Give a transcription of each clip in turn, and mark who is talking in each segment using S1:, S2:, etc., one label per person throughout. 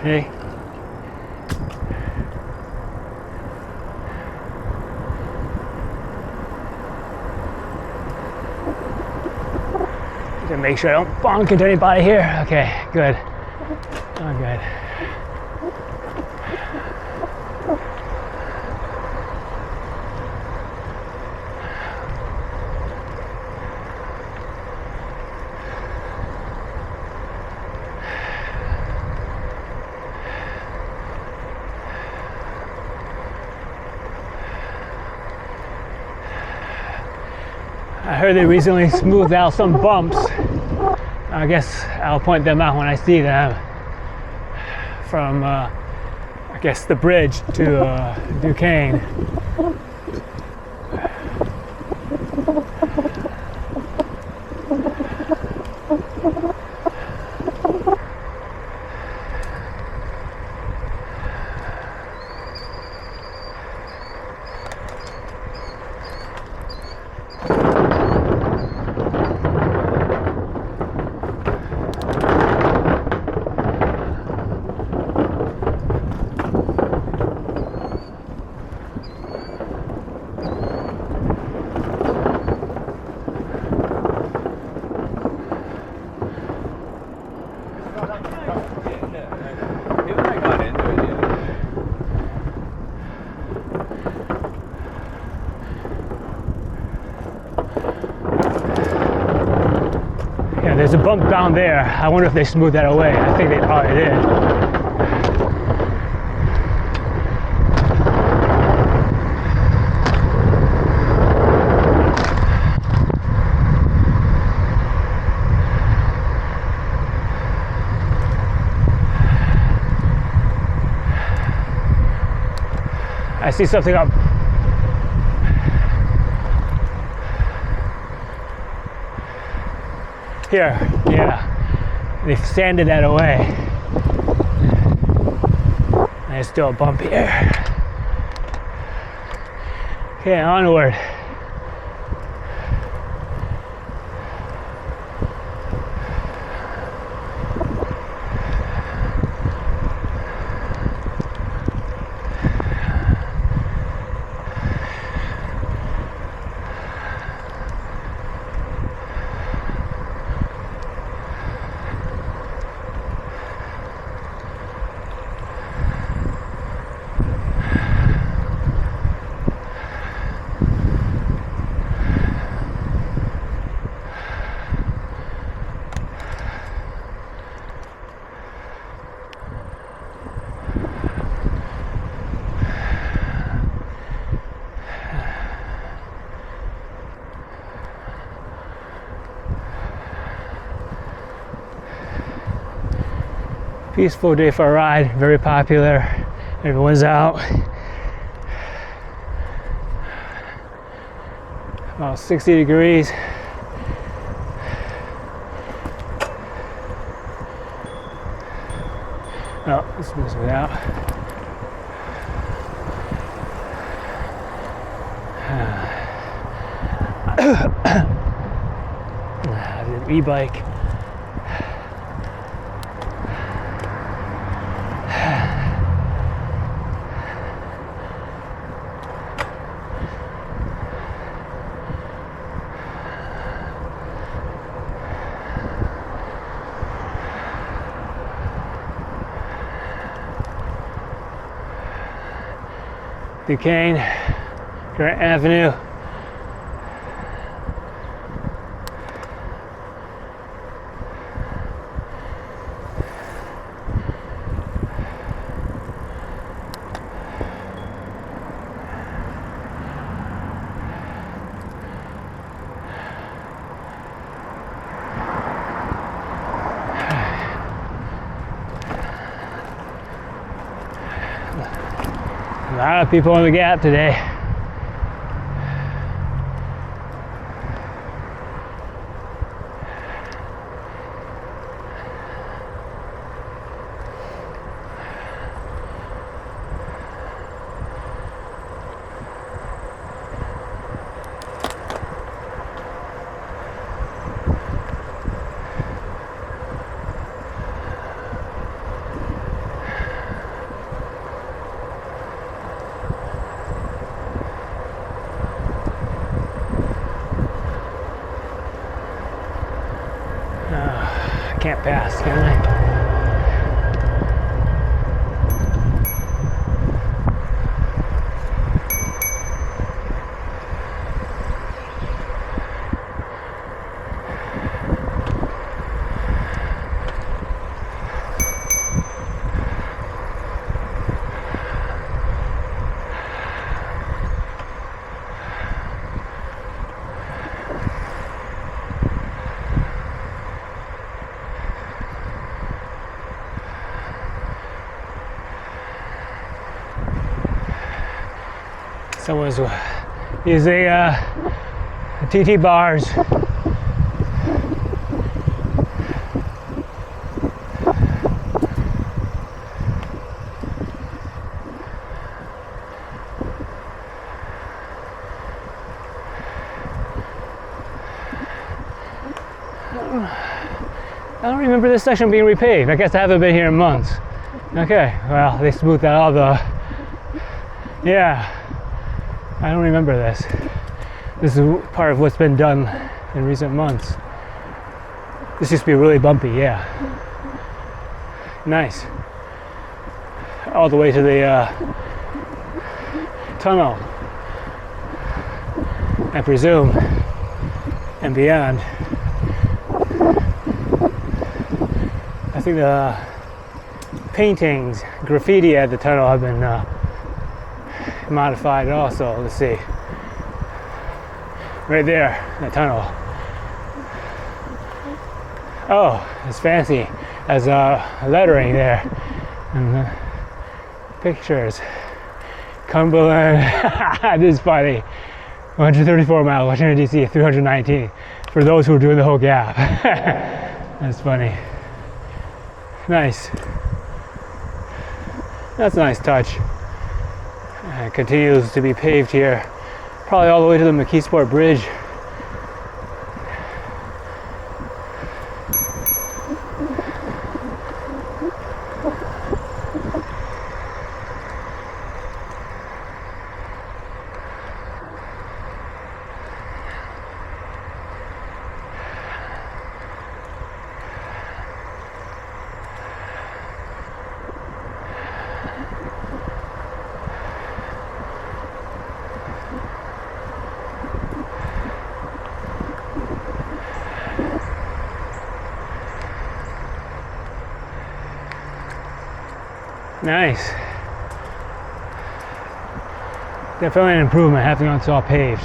S1: Hey. To make sure I don't bump into anybody here. Okay, good. Oh, good. I heard they recently smoothed out some bumps. I guess I'll point them out when I see them. From, I guess, the bridge to Duquesne. Yeah, there's a bump down there. I wonder if they smoothed that away. I think they probably did. I see something up. Here, yeah. They've sanded that away. There's still a bump here. Okay, onward. Peaceful day for a ride, very popular. Everyone's out. About 60 degrees. Oh, this moves me out. The e-bike. Duquesne, Grant Avenue. A lot of people on the Gap today. can't pass, can I? Someone's using TT bars. I don't remember this section being repaved. I guess I haven't been here in months. Okay, well, they smoothed out all the... Yeah, I don't remember this. This is part of what's been done in recent months. This used to be really bumpy, yeah. Nice. All the way to the tunnel, I presume, and beyond. I think the paintings, graffiti at the tunnel have been modified also. Let's see. Right there, the tunnel. Oh, it's fancy. As lettering there. And pictures. Cumberland. This is funny. 134 miles, Washington, D.C., 319. For those who are doing the whole gap. That's funny. Nice. That's a nice touch. It continues to be paved here. Probably all the way to the McKeesport Bridge. Nice. Definitely an improvement having it's all paved.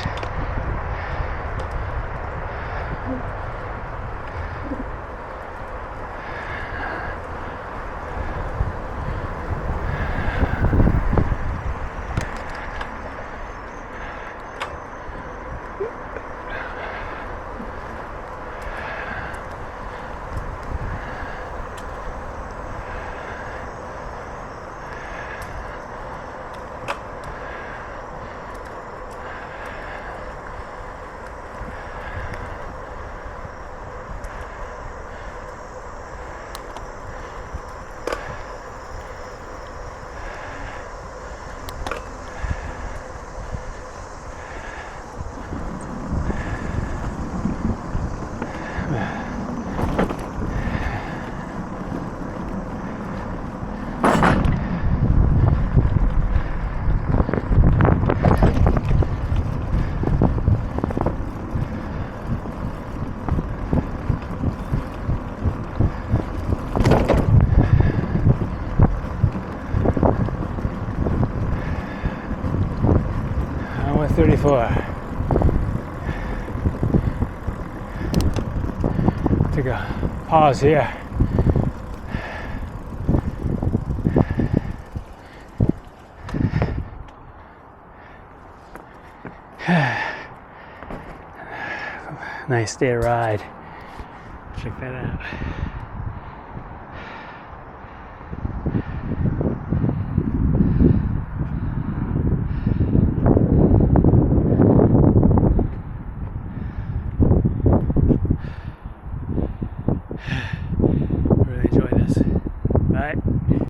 S1: Hour 34. Take a pause here. Nice day to ride. Check that out.